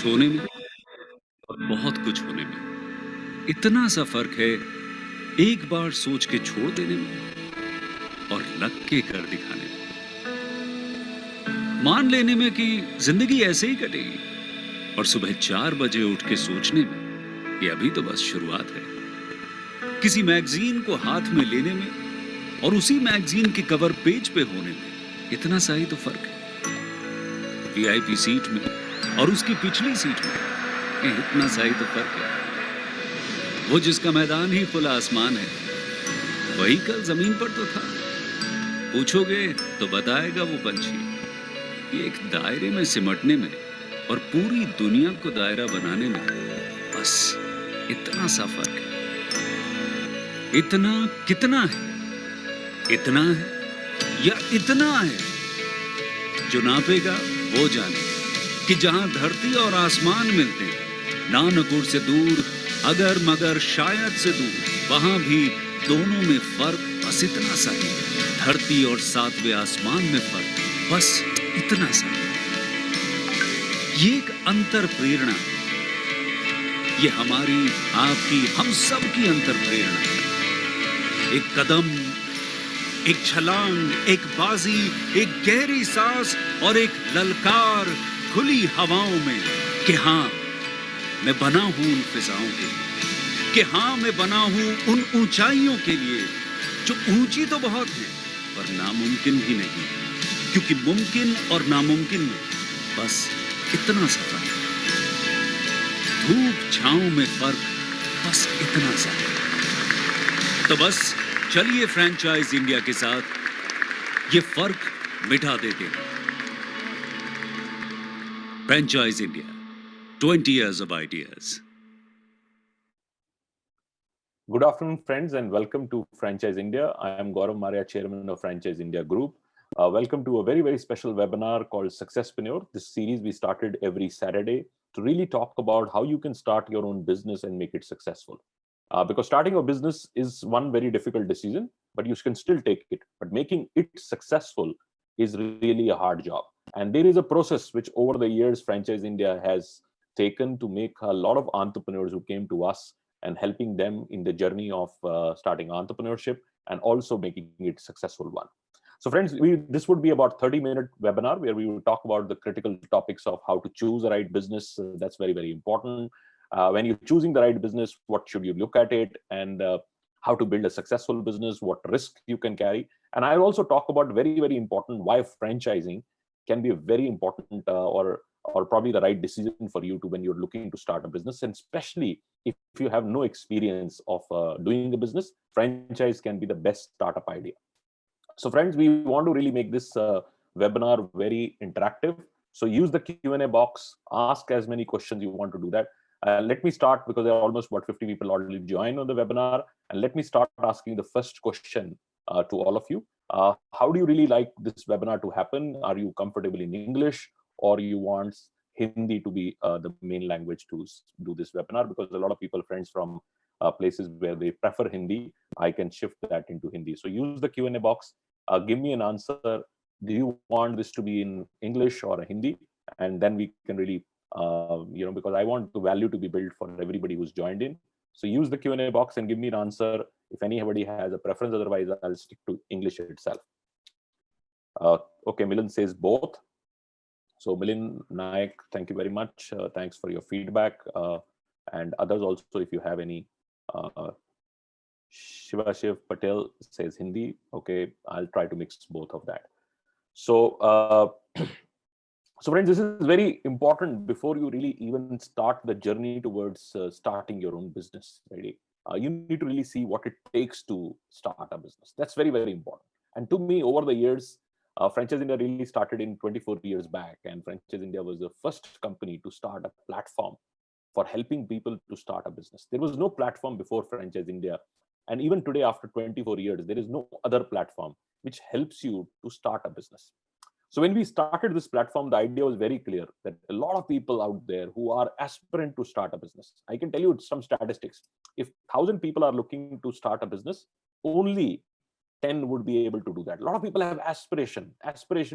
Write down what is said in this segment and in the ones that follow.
कुछ होने में और बहुत कुछ होने में इतना सा फर्क है, एक बार सोच के छोड़ देने में और लग के कर दिखाने में। मान लेने में कि जिंदगी ऐसे ही कटेगी और सुबह 4 बजे उठ के सोचने में ये अभी तो बस शुरुआत है। किसी मैगजीन को हाथ में लेने में और उसी मैगजीन के कवर पेज पे होने में इतना सा ही तो फर्क है। वीआईपी सीट में और उसकी पिछली सीट में इतना सा ही तो फर्क है। वो जिसका मैदान ही खुला आसमान है, वही कल जमीन पर तो था। पूछोगे तो बताएगा वो पंछी, ये एक दायरे में सिमटने में और पूरी दुनिया को दायरा बनाने में बस इतना सा फर्क है। इतना कितना है? इतना है या इतना है? जो नापेगा वो जाने कि जहां धरती और आसमान मिलते हैं, नानकुर से दूर, अगर मगर शायद से दूर, वहां भी दोनों में फर्क बस इतना सा है। धरती और सातवें आसमान में फर्क बस इतना सा है। ये एक अंतर प्रेरणा है। ये हमारी, आपकी, हम सब की अंतर प्रेरणा है। एक कदम, एक छलांग, एक बाजी, एक गहरी सांस और एक ललकार खुली हवाओं में कि हाँ, मैं बना हूं उन फिजाओं के लिए, कि हाँ, मैं बना हूं उन ऊंचाइयों के लिए जो ऊंची तो बहुत है पर नामुमकिन भी नहीं, क्योंकि मुमकिन और नामुमकिन में बस इतना सा फर्क है। धूप छांव में फर्क बस इतना सा है। तो बस चलिए फ्रेंचाइज इंडिया के साथ ये फर्क मिटा देते हैं। Franchise India, 20 years of ideas. Good afternoon, friends, and welcome to Franchise India. I am Gaurav, Marya, Chairman of Franchise India Group. Welcome to a very, very special webinar called Successpreneur. This series we started every Saturday to really talk about how you can start your own business and make it successful. Because starting a business is one very difficult decision, but you can still take it. But making it successful is really a hard job. And there is a process which over the years Franchise India has taken to make a lot of entrepreneurs who came to us and helping them in the journey of starting entrepreneurship and also making it a successful one. So friends, this would be about 30-minute webinar where we will talk about the critical topics of how to choose the right business. That's very, very important. When you're choosing the right business, what should you look at it, and how to build a successful business, what risk you can carry. And I'll also talk about very, very important why franchising can be a very important or probably the right decision for you to when you're looking to start a business, and especially if you have no experience of doing a business, franchise can be the best startup idea. So friends, we want to really make this webinar very interactive. So use the Q&A box, ask as many questions you want to do that. Let me start because there are almost about 50 people already joined on the webinar. And let me start asking the first question to all of you. How do you really like this webinar to happen? Are you comfortable in English, or you want Hindi to be the main language to do this webinar? Because a lot of people, friends from places where they prefer Hindi, I can shift that into Hindi. So use the Q&A box. Give me an answer. Do you want this to be in English or Hindi? And then we can really, because I want the value to be built for everybody who's joined in. So use the Q&A box and give me an answer if anybody has a preference. Otherwise, I'll stick to English itself. Okay, Milan says both. So Milind Nayak, thank you very much. Thanks for your feedback. And others also, if you have any. Shivashiv Patel says Hindi. Okay, I'll try to mix both of that. So, so friends, this is very important before you really even start the journey towards starting your own business. Right? You need to really see what it takes to start a business. That's very, very important. And to me, over the years, Franchise India really started in 24 years back, and Franchise India was the first company to start a platform for helping people to start a business. There was no platform before Franchise India. And even today, after 24 years, there is no other platform which helps you to start a business. So when we started this platform, the idea was very clear that a lot of people out there who are aspirant to start a business. I can tell you some statistics. If 1,000 people are looking to start a business, only 10 would be able to do that. A lot of people have aspiration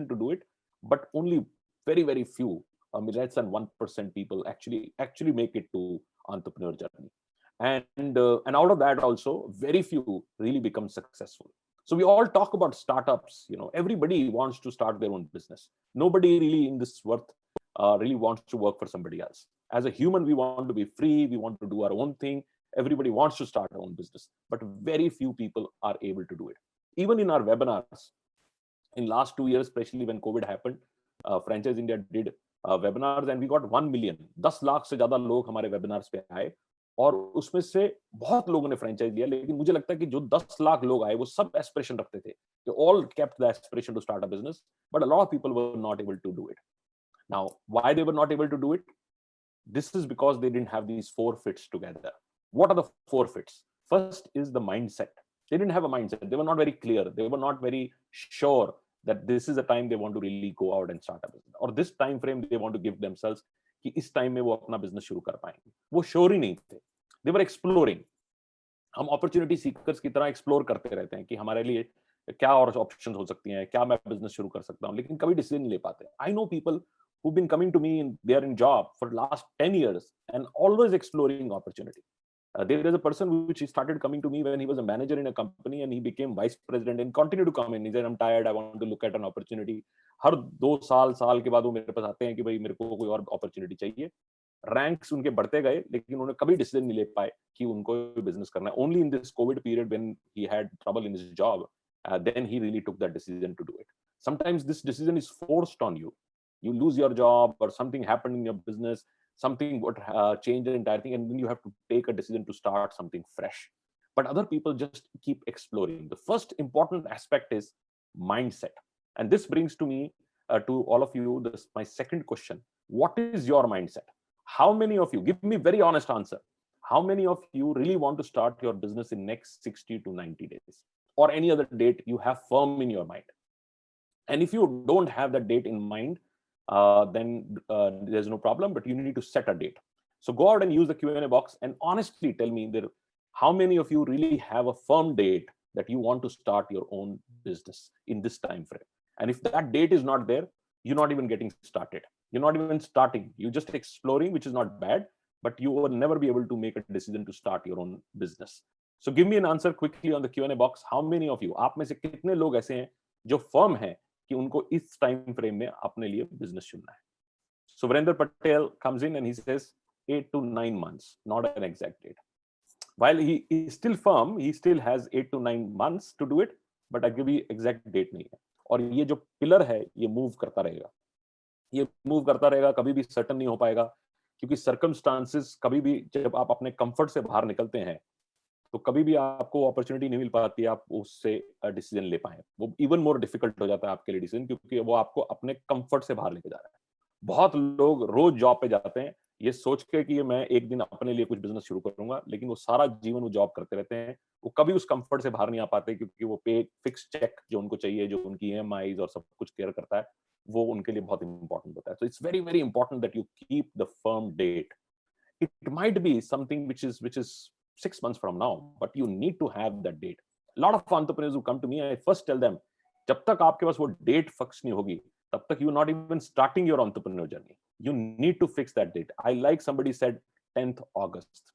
to do it, but only very, very few I mean, less than 1% people actually make it to entrepreneur journey, and out of that also very few really become successful. So we all talk about startups. Everybody wants to start their own business. Nobody really in this world really wants to work for somebody else. As a human, we want to be free. We want to do our own thing. Everybody wants to start their own business, but very few people are able to do it. Even in our webinars, in last 2 years, especially when COVID happened, Franchise India did webinars and we got 1 million. 10 lakh से ज्यादा लोग हमारे webinars पे आए और उसमें से बहुत लोगों ने फ्रेंचाइज लिया. लेकिन मुझे लगता है कि जो 10 लाख लोग आए वो सब एस्पिरेशन रखते थे. They all kept the aspiration to start a business, but a lot of people were not able to do it. Now, why they were not able to do it? This is because they didn't have these 4 fits together. What are the 4 fits? First is the mindset. They didn't have a mindset. They were not very clear. They were not very sure that this is the time they want to really go out and start a business, or this time frame they want to give themselves कि इस time में वो अपना business शुरू कर पाएंगे. वो sure ही नहीं थे. They were exploring. हम अपॉर्चुनिटी सीकर्स की तरह एक्सप्लोर करते रहते हैं कि हमारे लिए क्या और ऑप्शंस हो सकती हैं, क्या मैं बिजनेस शुरू कर सकता हूं, लेकिन कभी डिसीजन नहीं ले पाते. I know people who've been coming to me and they are in job for last 10 years and always exploring opportunity. There is a person which he started coming to me when he was a manager in a company and he became vice president and continued to come in. He said, I'm tired, I want to look at an opportunity. हर 2 साल के बाद वो मेरे पास आते हैं कि भाई मेरे को कोई और अपॉर्चुनिटी चाहिए. रैंक्स उनके बढ़ते गए लेकिन उन्होंने कभी डिसीजन नहीं ले पाए कि उनको बिजनेस करना है. Only in this Covid period when he had trouble in his job, then he really took that decision to do it. Sometimes this decision is forced on you. You lose your job or something happened in your business, something would change the entire thing, and then you have to take a decision to start something fresh. But other people just keep exploring. The first important aspect is mindset, and this brings to me to all of you my second question. What is your mindset? How many of you, give me very honest answer, how many of you really want to start your business in next 60 to 90 days or any other date you have firm in your mind? And if you don't have that date in mind, then there's no problem, but you need to set a date. So go out and use the Q&A box and honestly tell me how many of you really have a firm date that you want to start your own business in this time frame. And if that date is not there, you're not even getting started. You're not even starting. You're just exploring, which is not bad, but you will never be able to make a decision to start your own business. So give me an answer quickly on the Q&A box. How many of you, आप में से कितने लोग ऐसे हैं जो firm हैं कि उनको इस टाइम फ्रेम में अपने लिए बिजनेस चुनना है? So Virender Patel comes in and he says 8 to 9 months, not an exact date. While he is still firm, he still has 8 to 9 months to do it, but I give you exact date नहीं है. और ये जो pillar है ये move करता रहेगा. ये मूव करता रहेगा, कभी भी सर्टन नहीं हो पाएगा, क्योंकि सर्कमस्टांसेस कभी भी जब आप अपने कंफर्ट से बाहर निकलते हैं तो कभी भी आपको अपॉर्चुनिटी नहीं मिल पाती है आप उससे डिसीजन ले पाए. वो इवन मोर डिफिकल्ट हो जाता है आपके लिए डिसीजन, क्योंकि वो आपको अपने कंफर्ट से बाहर लेके जा रहा है. बहुत लोग रोज जॉब पे जाते हैं ये सोच के कि मैं एक दिन अपने लिए कुछ बिजनेस शुरू करूंगा, लेकिन वो सारा जीवन वो जॉब करते रहते हैं. वो कभी उस कंफर्ट से बाहर नहीं आ पाते, क्योंकि वो पे फिक्स चेक जो उनको चाहिए, जो उनकी EMIs और सब कुछ केयर करता है, वो उनके लिए बहुत इंपॉर्टेंट होता है. So it's very very important that you keep the firm date. It might be something which is 6 months from now, but you need to have that date. A lot of entrepreneurs who come to me, I first tell them, जब तक आपके पास वो date fix नहीं होगी तब तक you're not even starting your entrepreneur journey. You need to fix that date. I like somebody said 10th August.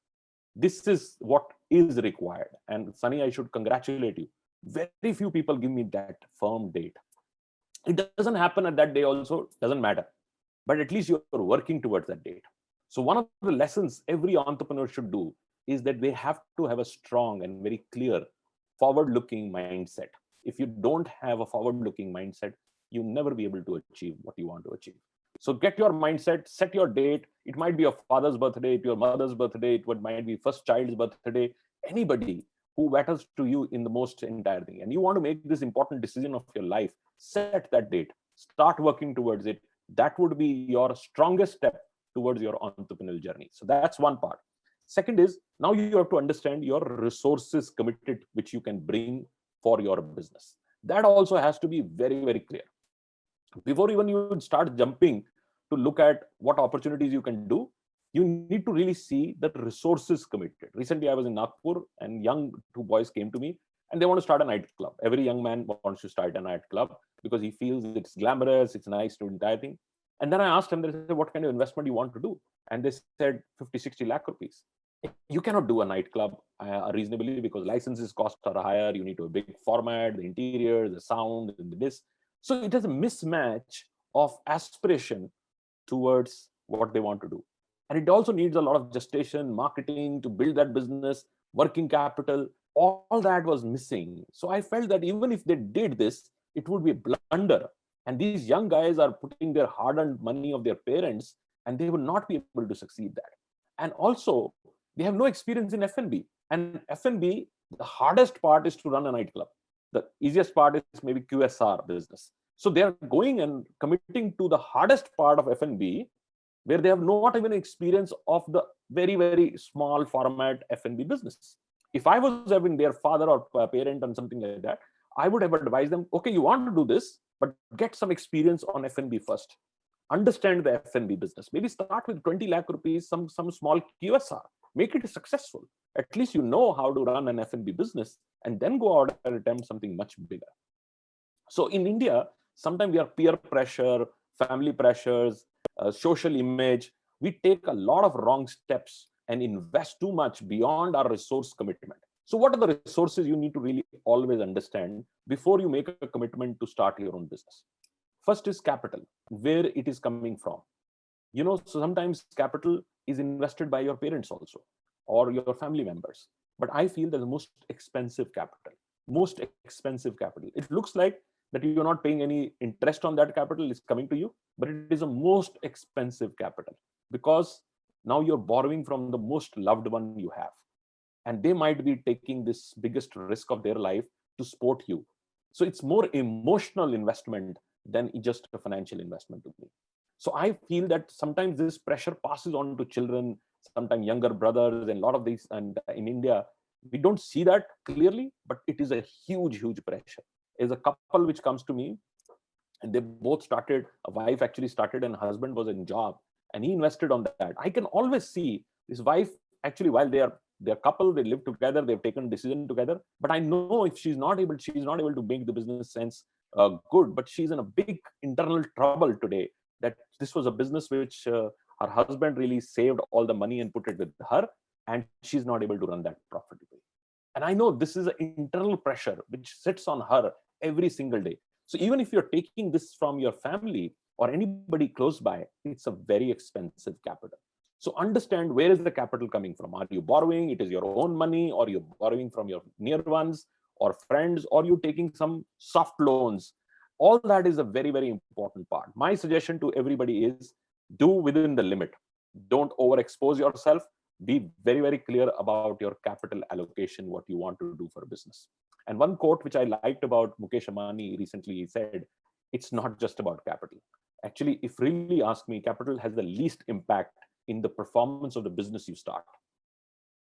This is what is required. And Sunny, I should congratulate you. Very few people give me that firm date. It doesn't happen at that day also, doesn't matter. But at least you're working towards that date. So one of the lessons every entrepreneur should do is that they have to have a strong and very clear forward-looking mindset. If you don't have a forward-looking mindset, you'll never be able to achieve what you want to achieve. So get your mindset, set your date. It might be your father's birthday, your mother's birthday, it might be first child's birthday, anybody who matters to you in the most entire thing. And you want to make this important decision of your life, set that date, start working towards it. That would be your strongest step towards your entrepreneurial journey. So that's one part. Second is, now you have to understand your resources committed, which you can bring for your business. That also has to be very, very clear. Before even you start jumping to look at what opportunities you can do, you need to really see the resources committed. Recently, I was in Nagpur and two boys came to me and they want to start a nightclub. Every young man wants to start a nightclub because he feels it's glamorous, it's nice to entire thing. And then I asked them, they said, what kind of investment do you want to do? And they said 50, 60 lakh rupees. You cannot do a nightclub reasonably because licenses costs are higher. You need to have a big format, the interior, the sound, and this. So it has a mismatch of aspiration towards what they want to do. And it also needs a lot of gestation, marketing to build that business, working capital. All that was missing. So I felt that even if they did this, it would be a blunder. And these young guys are putting their hard-earned money of their parents, and they will not be able to succeed that. And also, they have no experience in F&B. And F&B, the hardest part is to run a nightclub. The easiest part is maybe QSR business. So they are going and committing to the hardest part of F&B, where they have not even experience of the very, very small format F&B business. If I was having their father or parent and something like that, I would have advised them, okay, you want to do this, but get some experience on F&B first. Understand the F&B business. Maybe start with 20 lakh rupees, some small QSR. Make it successful. At least you know how to run an F&B business, and then go out and attempt something much bigger. So in India, sometimes we are peer pressure, family pressures, social image. We take a lot of wrong steps and invest too much beyond our resource commitment. So what are the resources you need to really always understand before you make a commitment to start your own business? First is capital, where it is coming from. So sometimes capital is invested by your parents also, or your family members. But I feel that the most expensive capital. It looks like that you're not paying any interest on that capital, is coming to you, but it is the most expensive capital, because now you're borrowing from the most loved one you have. And they might be taking this biggest risk of their life to support you. So it's more emotional investment than just a financial investment to me. So I feel that sometimes this pressure passes on to children, sometimes younger brothers, and a lot of these. And in India, we don't see that clearly, but it is a huge, huge pressure. There's a couple which comes to me, and they both started, a wife actually started and husband was in job, and he invested on that. I can always see this wife, actually, while they're couple, they live together, they've taken a decision together. But I know if she's not able to make the business sense good, but she's in a big internal trouble today, that this was a business which her husband really saved all the money and put it with her, and she's not able to run that profitably. And I know this is an internal pressure which sits on her every single day. So even if you're taking this from your family or anybody close by, it's a very expensive capital. So understand, where is the capital coming from? Are you borrowing? It is your own money, or you're borrowing from your near ones or friends, or you taking some soft loans? All that is a very, very important part. My suggestion to everybody is, do within the limit. Don't overexpose yourself. Be very, very clear about your capital allocation, what you want to do for a business. And one quote which I liked about Mukesh Ambani recently, he said, it's not just about capital. Actually, if really ask me, capital has the least impact in the performance of the business you start.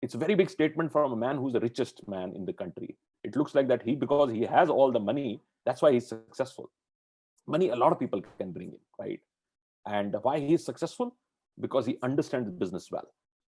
It's a very big statement from a man who's the richest man in the country. It looks like that because he has all the money, that's why he's successful. Money, a lot of people can bring in, right? And why he is successful? Because he understands business well.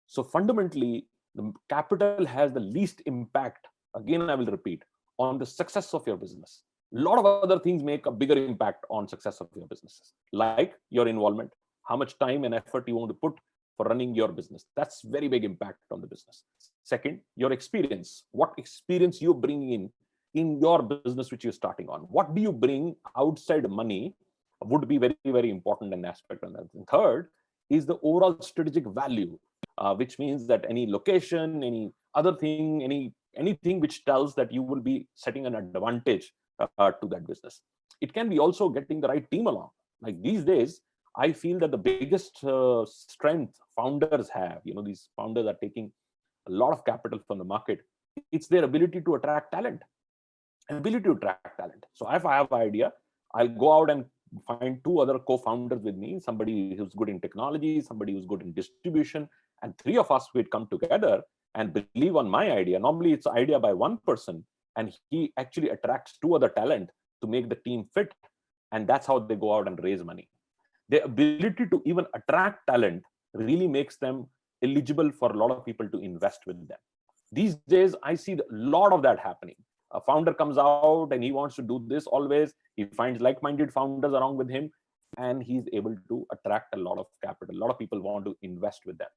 So fundamentally, the capital has the least impact, again, I will repeat, on the success of your business. A lot of other things make a bigger impact on success of your businesses, like your involvement, how much time and effort you want to put for running your business. That's very big impact on the business. Second, your experience. What experience you bring in your business which you're starting on? What do you bring outside money would be very, very important an aspect on that. And third is the overall strategic value, which means that any location, any other thing, anything which tells that you will be setting an advantage to that business. It can be also getting the right team along. Like these days, I feel that the biggest strength founders have, these founders are taking a lot of capital from the market. It's their ability to attract talent. So if I have an idea, I'll go out and find two other co-founders with me, somebody who's good in technology, somebody who's good in distribution, and three of us would come together and believe on my idea. Normally it's an idea by one person, and he actually attracts two other talent to make the team fit. And that's how they go out and raise money. Their ability to even attract talent really makes them eligible for a lot of people to invest with them. These days, I see a lot of that happening. A founder comes out and he wants to do this always. He finds like-minded founders along with him. and he's able to attract a lot of capital. A lot of people want to invest with them.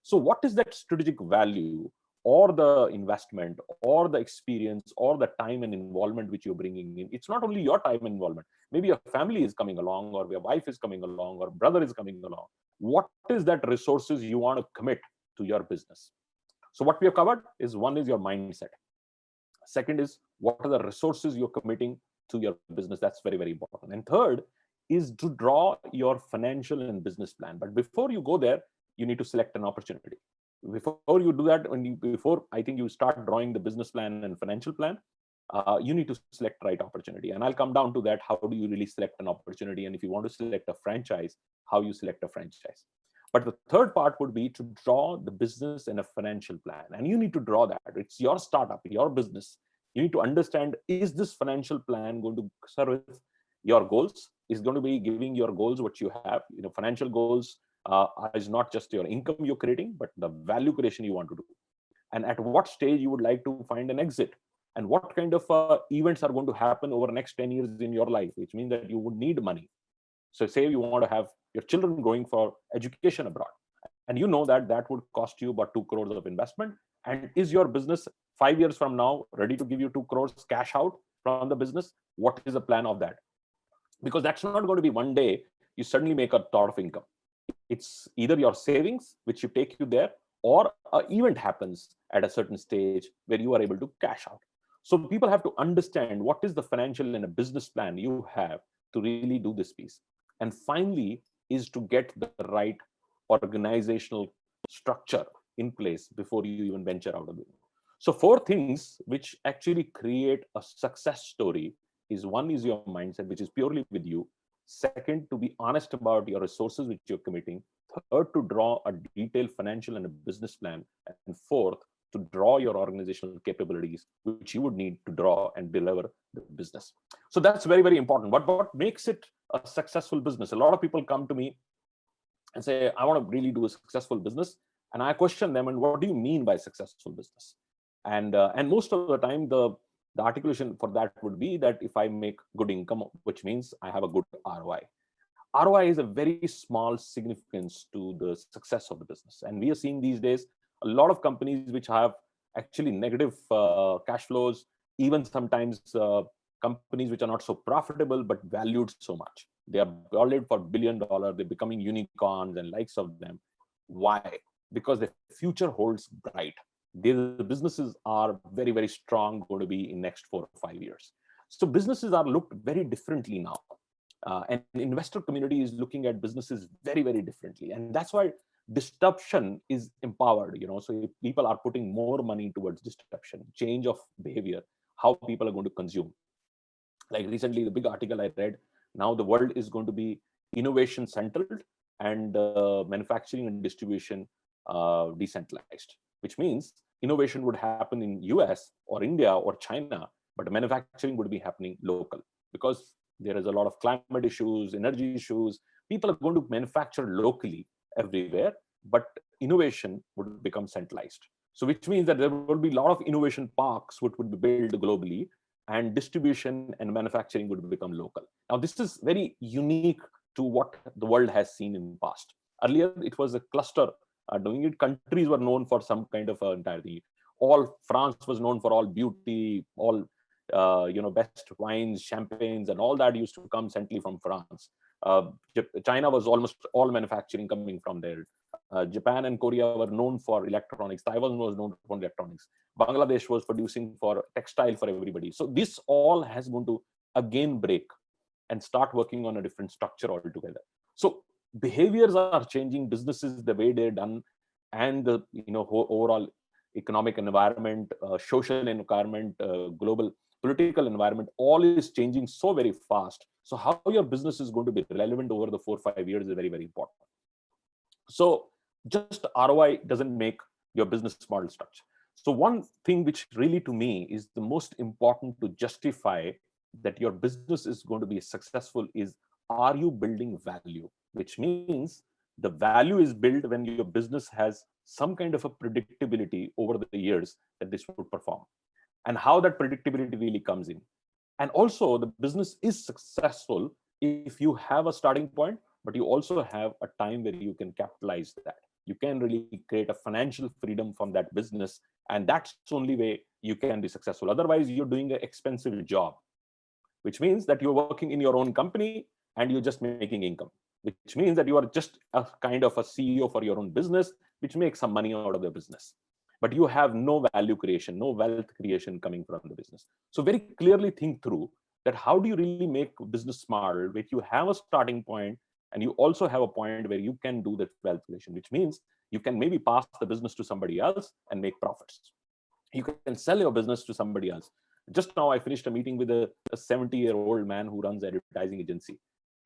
So what is that strategic value or the investment or the experience or the time and involvement which you're bringing in? It's not only your time and involvement. Maybe your family is coming along, or your wife is coming along, or brother is coming along. What is that resources you want to commit to your business? So what we have covered is, one is your mindset. Second is, what are the resources you're committing to your business? That's very, very important. And third is to draw your financial and business plan. But before you go there, you need to select an opportunity. Before you do that, before I think you start drawing the business plan and financial plan, you need to select right opportunity. And I'll come down to that. How do you really select an opportunity? And if you want to select a franchise, how you select a franchise. But the third part would be to draw the business and a financial plan. And you need to draw that. It's your startup, your business. You need to understand, is this financial plan going to serve your goals? Is going to be giving your goals what you have? Financial goals is not just your income you're creating, but the value creation you want to do. And at what stage you would like to find an exit? And what kind of events are going to happen over the next 10 years in your life, which means that you would need money. So say you want to have your children going for education abroad, and you know that that would cost you about 2 crores of investment. And is your business 5 years from now ready to give you 2 crores cash out from the business? What is the plan of that? Because that's not going to be one day you suddenly make a lot of income. It's either your savings, which you take you there, or an event happens at a certain stage where you are able to cash out. So people have to understand what is the financial and a business plan you have to really do this piece. And finally is to get the right organizational structure in place before you even venture out of it. So 4 things which actually create a success story is, one is your mindset, which is purely with you. Second, to be honest about your resources which you're committing. Third, to draw a detailed financial and a business plan. And fourth, to draw your organizational capabilities, which you would need to draw and deliver the business. So that's very, very important. What makes it a successful business? A lot of people come to me and say, I want to really do a successful business. And I question them, and what do you mean by successful business? And most of the time, the articulation for that would be that if I make good income, which means I have a good ROI. ROI is a very small significance to the success of the business. And we are seeing these days a lot of companies which have actually negative cash flows, even sometimes companies which are not so profitable but valued so much. They are valued for $1 billion. They're becoming unicorns and likes of them. Why? Because the future holds bright. The businesses are very, very strong, going to be in next 4 or 5 years. So businesses are looked very differently now. And the investor community is looking at businesses very, very differently. And that's why disruption is empowered. So if people are putting more money towards disruption, change of behavior, how people are going to consume. Like recently, the big article I read, now the world is going to be innovation centered and manufacturing and distribution decentralized, which means innovation would happen in US or India or China, but manufacturing would be happening local, because there is a lot of climate issues, energy issues. People are going to manufacture locally everywhere, but innovation would become centralized. So which means that there will be a lot of innovation parks which would be built globally, and distribution and manufacturing would become local. Now, this is very unique to what the world has seen in the past. Earlier, it was a cluster doing it. Countries were known for some kind of entire thing. All France was known for all beauty, all best wines, champagnes, and all that used to come centrally from France. China was almost all manufacturing coming from there. Japan and Korea were known for electronics. Taiwan was known for electronics. Bangladesh was producing for textile for everybody. So this all has going to again break and start working on a different structure altogether. So behaviors are changing, businesses, the way they're done, and the overall economic environment, social environment, global political environment, all is changing so very fast. So how your business is going to be relevant over the 4 or 5 years is very, very important. So just ROI doesn't make your business model structure. So one thing which really to me is the most important to justify that your business is going to be successful is, are you building value? Which means the value is built when your business has some kind of a predictability over the years that this would perform, and how that predictability really comes in. And also the business is successful if you have a starting point, but you also have a time where you can capitalize that. You can really create a financial freedom from that business. And that's the only way you can be successful. Otherwise, you're doing an expensive job, which means that you're working in your own company and you're just making income, which means that you are just a kind of a CEO for your own business, which makes some money out of the business. But you have no value creation, no wealth creation coming from the business. So very clearly think through that how do you really make business model where you have a starting point and you also have a point where you can do that wealth creation, which means you can maybe pass the business to somebody else and make profits. You can sell your business to somebody else. Just now I finished a meeting with a 70-year-old man who runs an advertising agency.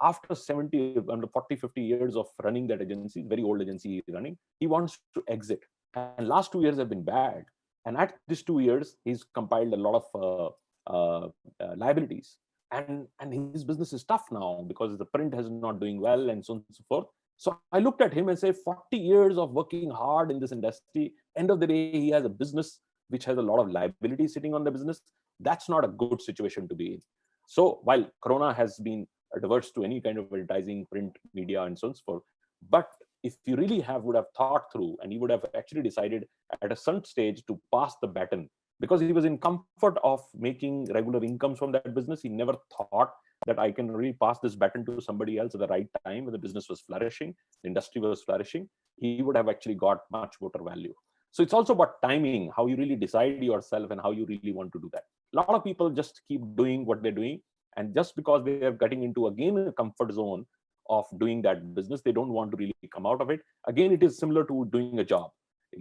After 40, 50 years of running that agency, very old agency running, he wants to exit. And last 2 years have been bad. And at these 2 years, he's compiled a lot of liabilities. And his business is tough now because the print is not doing well and so on and so forth. So I looked at him and say, 40 years of working hard in this industry, end of the day, he has a business which has a lot of liability sitting on the business. That's not a good situation to be in. So while Corona has been adverse to any kind of advertising, print, media, and so on and so forth, but if you really would have thought through and you would have actually decided at a certain stage to pass the baton, because he was in comfort of making regular incomes from that business, he never thought that I can really pass this baton to somebody else at the right time when the business was flourishing, the industry was flourishing, he would have actually got much better value. So it's also about timing, how you really decide yourself and how you really want to do that. A lot of people just keep doing what they're doing. And just because they are getting into, again, a comfort zone of doing that business, they don't want to really come out of it. Again, it is similar to doing a job,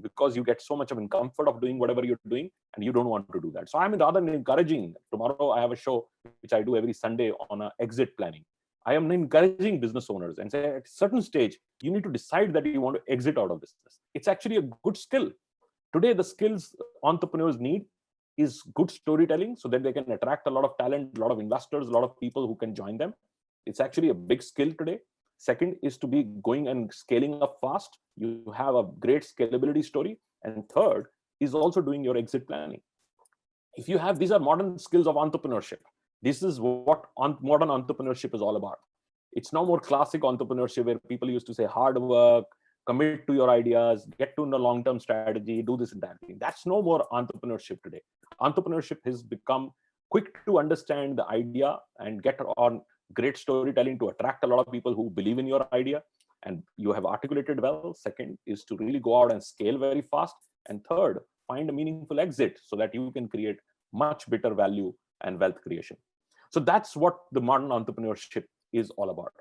because you get so much of comfort of doing whatever you're doing and you don't want to do that. So I'm rather encouraging. Tomorrow I have a show which I do every Sunday on exit planning. I am encouraging business owners and say at a certain stage, you need to decide that you want to exit out of business. It's actually a good skill. Today, the skills entrepreneurs need is good storytelling so that they can attract a lot of talent, a lot of investors, a lot of people who can join them. It's actually a big skill today. Second is to be going and scaling up fast. You have a great scalability story. And third is also doing your exit planning. If you have, these are modern skills of entrepreneurship. This is what modern entrepreneurship is all about. It's no more classic entrepreneurship where people used to say hard work, commit to your ideas, get to the long-term strategy, do this and that thing. That's no more entrepreneurship today. Entrepreneurship has become quick to understand the idea and get on great storytelling to attract a lot of people who believe in your idea. And you have articulated well. Second is to really go out and scale very fast. And third, find a meaningful exit so that you can create much better value and wealth creation. So that's what the modern entrepreneurship is all about.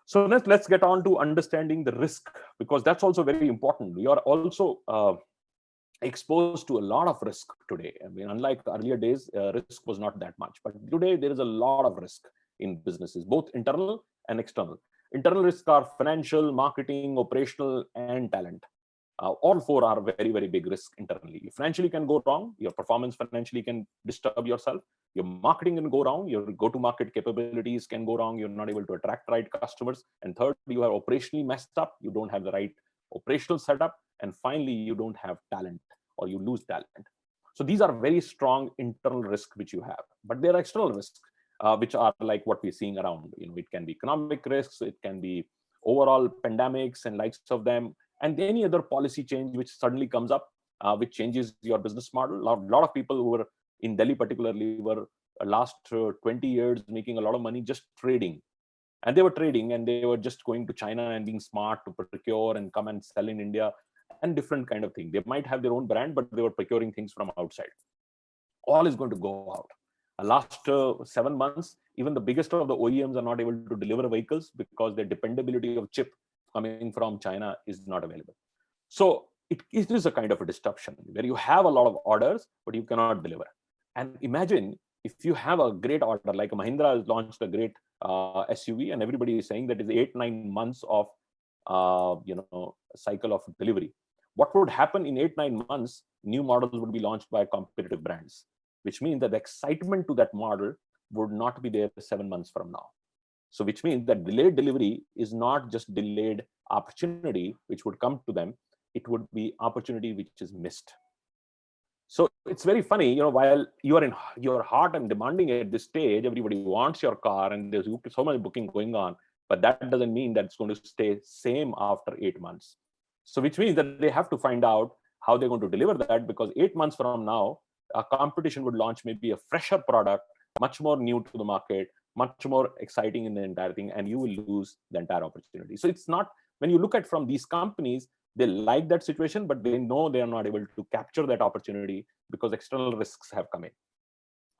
So let's get on to understanding the risk, because that's also very important. We are also exposed to a lot of risk today. I mean, unlike the earlier days, risk was not that much. But today, there is a lot of risk in businesses, both internal and external. Internal risks are financial, marketing, operational, and talent. All four are very, very big risks internally. You financially can go wrong. Your performance financially can disturb yourself. Your marketing can go wrong. Your go-to-market capabilities can go wrong. You're not able to attract right customers. And third, you are operationally messed up. You don't have the right operational setup. And finally, you don't have talent or you lose talent. So these are very strong internal risks which you have. But there are external risks, which are like what we're seeing around. It can be economic risks. It can be overall pandemics and likes of them. And any other policy change which suddenly comes up, which changes your business model. A lot of people who were in Delhi particularly were last 20 years making a lot of money just trading. And they were trading and they were just going to China and being smart to procure and come and sell in India and different kind of thing. They might have their own brand, but they were procuring things from outside. All is going to go out. Last 7 months, even the biggest of the OEMs are not able to deliver vehicles because their dependability of chip coming from China is not available. So it is a kind of a disruption where you have a lot of orders, but you cannot deliver. And imagine if you have a great order, like Mahindra has launched a great SUV, and everybody is saying that is 8-9 months of cycle of delivery. What would happen in 8-9 months? New models would be launched by competitive brands, which means that the excitement to that model would not be there 7 months from now. So which means that delayed delivery is not just delayed opportunity which would come to them, it would be opportunity which is missed. So it's very funny, while you are in your heart and demanding at this stage, everybody wants your car and there's so much booking going on, but that doesn't mean that it's going to stay same after 8 months. So which means that they have to find out how they're going to deliver that, because 8 months from now, a competition would launch maybe a fresher product, much more new to the market, much more exciting in the entire thing, and you will lose the entire opportunity. So it's not, when you look at from these companies, they like that situation, but they know they are not able to capture that opportunity because external risks have come in.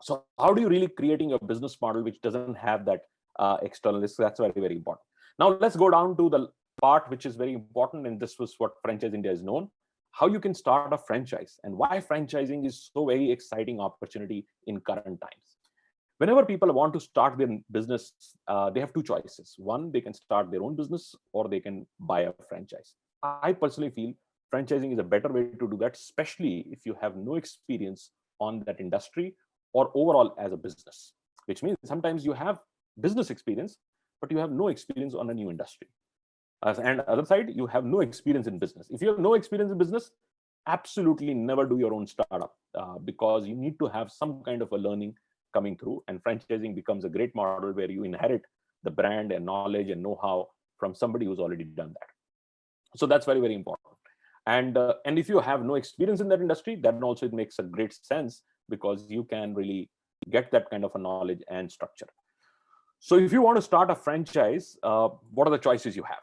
So how do you really creating a business model which doesn't have that external risk? That's very, very important. Now let's go down to the part which is very important, and this was what Franchise India is known: how you can start a franchise and why franchising is so very exciting opportunity in current times. Whenever people want to start their business, they have two choices. One, they can start their own business, or they can buy a franchise. I personally feel franchising is a better way to do that, especially if you have no experience on that industry or overall as a business, which means sometimes you have business experience, but you have no experience on a new industry. And other side, you have no experience in business. If you have no experience in business, absolutely never do your own startup, because you need to have some kind of a learning coming through, and franchising becomes a great model where you inherit the brand and knowledge and know-how from somebody who's already done that. So that's very, very important. And if you have no experience in that industry, then also it makes a great sense, because you can really get that kind of a knowledge and structure. So if you want to start a franchise, what are the choices you have?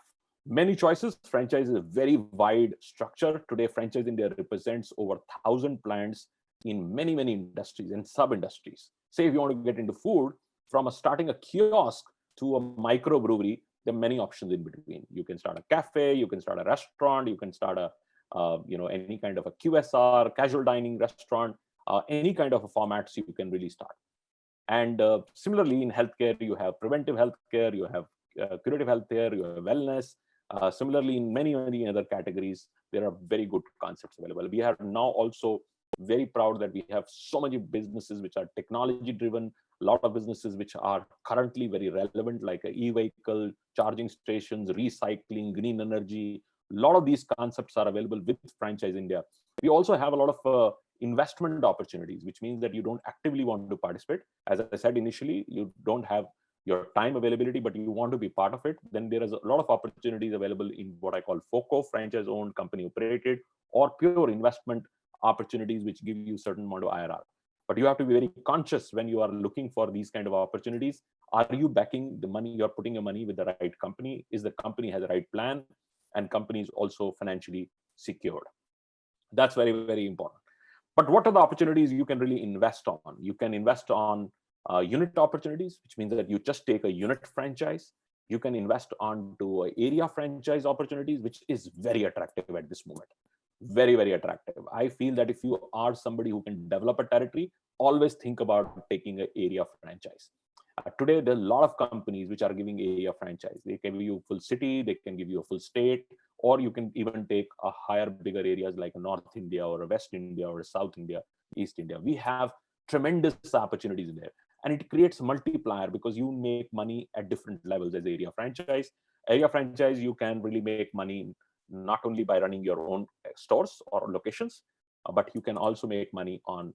Many choices. Franchise is a very wide structure. Today, Franchise India represents over 1,000 plants in many, many industries and sub-industries. Say if you want to get into food, from starting a kiosk to a microbrewery, there are many options in between. You can start a cafe, you can start a restaurant, you can start a any kind of a QSR, casual dining restaurant, any kind of a formats you can really start. And similarly, in healthcare, you have preventive healthcare, you have curative healthcare, you have wellness. Similarly, in many, many other categories, there are very good concepts available. We are now also very proud that we have so many businesses which are technology driven, a lot of businesses which are currently very relevant, like e-vehicle, charging stations, recycling, green energy. A lot of these concepts are available with Franchise India. We also have a lot of investment opportunities, which means that you don't actively want to participate. As I said initially, you don't have your time availability, but you want to be part of it. Then there is a lot of opportunities available in what I call FOCO, franchise owned, company operated, or pure investment opportunities, which give you certain amount of IRR. But you have to be very conscious when you are looking for these kind of opportunities. Are you backing the money? You're putting your money with the right company. Is the company has the right plan? And company is also financially secured. That's very, very important. But what are the opportunities you can really invest on? You can invest on unit opportunities, which means that you just take a unit franchise. You can invest onto area franchise opportunities, which is very attractive at this moment. Very, very attractive. I feel that if you are somebody who can develop a territory, always think about taking an area franchise. Today, there are a lot of companies which are giving area franchise. They can give you a full city, they can give you a full state, or you can even take a higher, bigger areas like a North India or a West India or a South India, East India. We have tremendous opportunities in there. And it creates multiplier, because you make money at different levels as area franchise. Area franchise, you can really make money not only by running your own stores or locations, but you can also make money on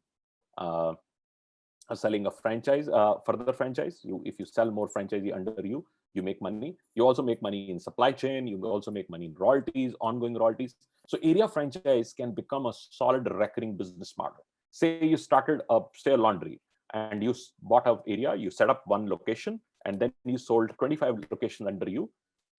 selling a franchise, further franchise. If you sell more franchisee under you, you make money. You also make money in supply chain. You also make money in royalties, ongoing royalties. So area franchise can become a solid recurring business model. Say you started say a laundry, and you bought an area, you set up one location, and then you sold 25 locations under you.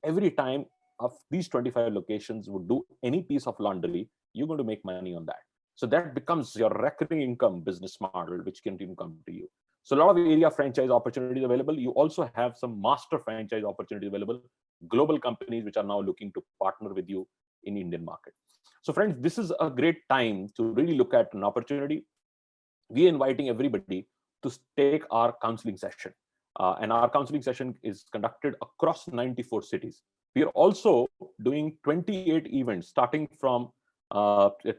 Every time of these 25 locations would do any piece of laundry, you're going to make money on that. So that becomes your recurring income business model, which can come to you. So a lot of area franchise opportunities available. You also have some master franchise opportunities available. Global companies which are now looking to partner with you in Indian market. So friends, this is a great time to really look at an opportunity. We are inviting everybody to take our counseling session. And our counseling session is conducted across 94 cities. We are also doing 28 events starting from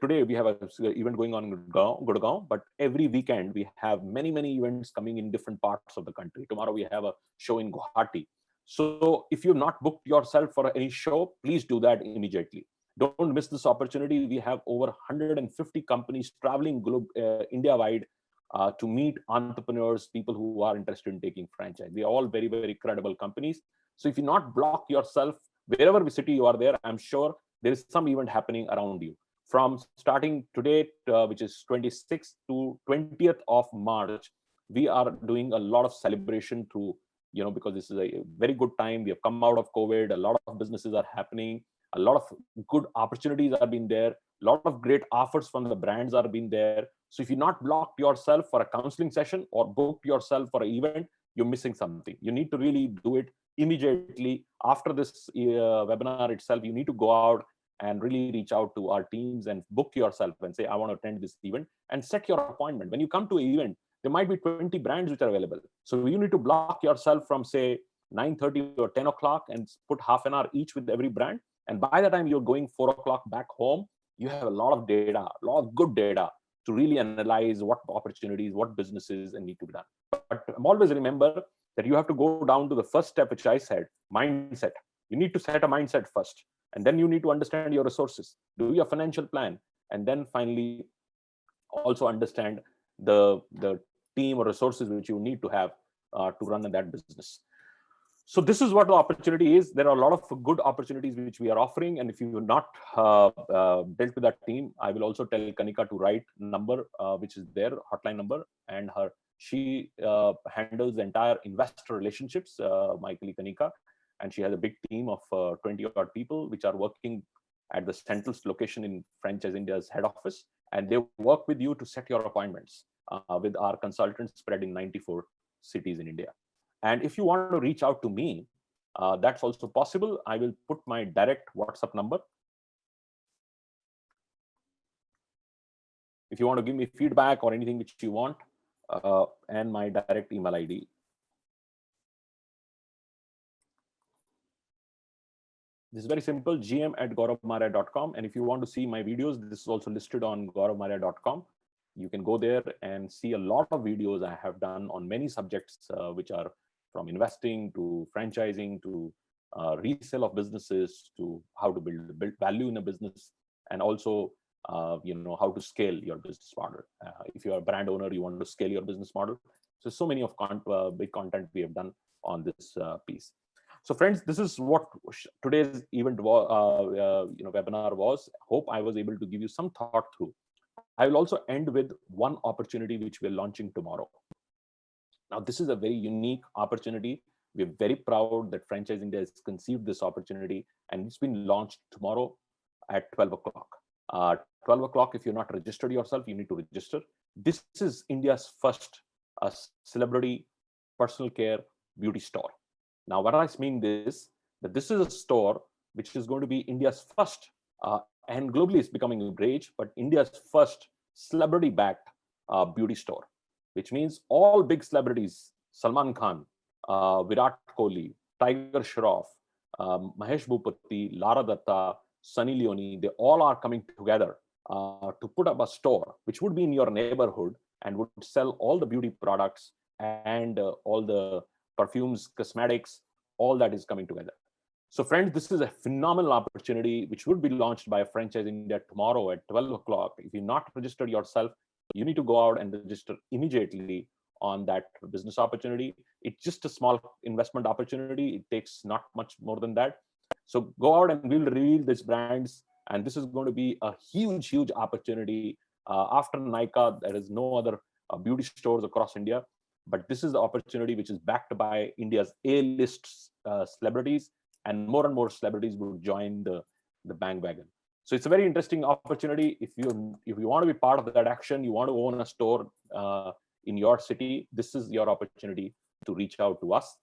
today. We have an event going on in Gurgaon, but every weekend we have many, many events coming in different parts of the country. Tomorrow we have a show in Guwahati. So if you've not booked yourself for any show, please do that immediately. Don't miss this opportunity. We have over 150 companies traveling India-wide to meet entrepreneurs, people who are interested in taking franchise. They are all very, very credible companies. So if you not block yourself, wherever city you are there, I'm sure there is some event happening around you. From starting today, which is 26th to 20th of March, we are doing a lot of celebration through, because this is a very good time. We have come out of COVID. A lot of businesses are happening. A lot of good opportunities are being there. A lot of great offers from the brands are being there. So if you not blocked yourself for a counseling session or booked yourself for an event, you're missing something. You need to really do it immediately after this webinar itself. You need to go out and really reach out to our teams and book yourself and say, I want to attend this event, and set your appointment. When you come to an event, there might be 20 brands which are available. So you need to block yourself from, say, 9:30 or 10 o'clock and put half an hour each with every brand. And by the time you're going 4 o'clock back home, you have a lot of data, a lot of good data to really analyze what opportunities, what businesses and need to be done. But always remember that you have to go down to the first step, which I said, mindset. You need to set a mindset first. And then you need to understand your resources, do your financial plan, and then finally also understand the team or resources which you need to have to run that business. So this is what the opportunity is. There are a lot of good opportunities which we are offering. And if you've not dealt with that team, I will also tell Kanika to write number, which is their hotline number. And she handles the entire investor relationships, my colleague Kanika. And she has a big team of 20 odd people, which are working at the central location in Franchise India's head office. And they work with you to set your appointments with our consultants spread in 94 cities in India. And if you want to reach out to me, that's also possible. I will put my direct WhatsApp number. If you want to give me feedback or anything which you want, and my direct email ID. This is very simple, gm@gauravmarya.com. And if you want to see my videos, this is also listed on gauravmarya.com. You can go there and see a lot of videos I have done on many subjects, which are from investing to franchising to resale of businesses to how to build value in a business, and also how to scale your business model. If you are a brand owner, you want to scale your business model. So many of big content we have done on this piece. So friends, this is what today's event webinar was. Hope I was able to give you some thought through. I will also end with one opportunity which we're launching tomorrow. Now, this is a very unique opportunity. We're very proud that Franchise India has conceived this opportunity, and it's been launched tomorrow at 12 o'clock. 12 o'clock, if you're not registered yourself, you need to register. This is India's first celebrity personal care beauty store. Now, what I mean is that this is a store which is going to be India's first, and globally it's becoming a rage, but India's first celebrity-backed beauty store, which means all big celebrities, Salman Khan, Virat Kohli, Tiger Shroff, Mahesh Bhupati, Lara Datta, Sunny Leone, they all are coming together to put up a store which would be in your neighborhood and would sell all the beauty products and all the perfumes, cosmetics, all that is coming together. So friends, this is a phenomenal opportunity which would be launched by Franchise India tomorrow at 12 o'clock. If you're not registered yourself, you need to go out and register immediately on that business opportunity. It's just a small investment opportunity. It takes not much more than that. So go out and we'll reveal these brands. And this is going to be a huge, huge opportunity. After Nykaa, there is no other beauty stores across India. But this is the opportunity which is backed by India's A-list celebrities, and more celebrities will join the bandwagon. So it's a very interesting opportunity. If you want to be part of that action, you want to own a store in your city, this is your opportunity to reach out to us.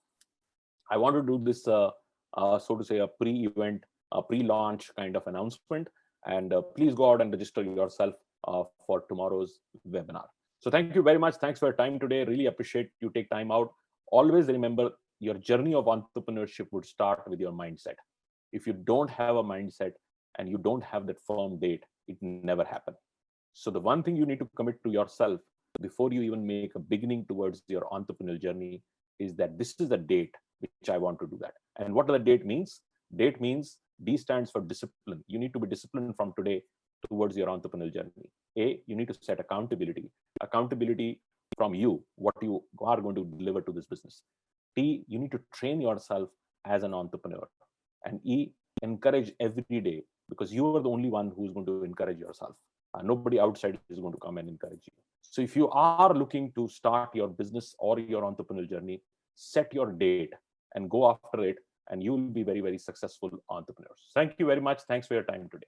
I want to do this, so to say, a pre-event, a pre-launch kind of announcement. And please go out and register yourself for tomorrow's webinar. So thank you very much. Thanks for your time today. Really appreciate you take time out. Always remember, your journey of entrepreneurship would start with your mindset. If you don't have a mindset and you don't have that firm date, it never happen. So the one thing you need to commit to yourself before you even make a beginning towards your entrepreneurial journey is that this is the date which I want to do that. And what the date means? Date means D stands for discipline. You need to be disciplined from today towards your entrepreneurial journey. A, you need to set accountability. Accountability from you, what you are going to deliver to this business. T, you need to train yourself as an entrepreneur. And E, encourage every day, because you are the only one who's going to encourage yourself. Nobody outside is going to come and encourage you. So if you are looking to start your business or your entrepreneurial journey, set your date and go after it, and you will be very, very successful entrepreneurs. Thank you very much. Thanks for your time today.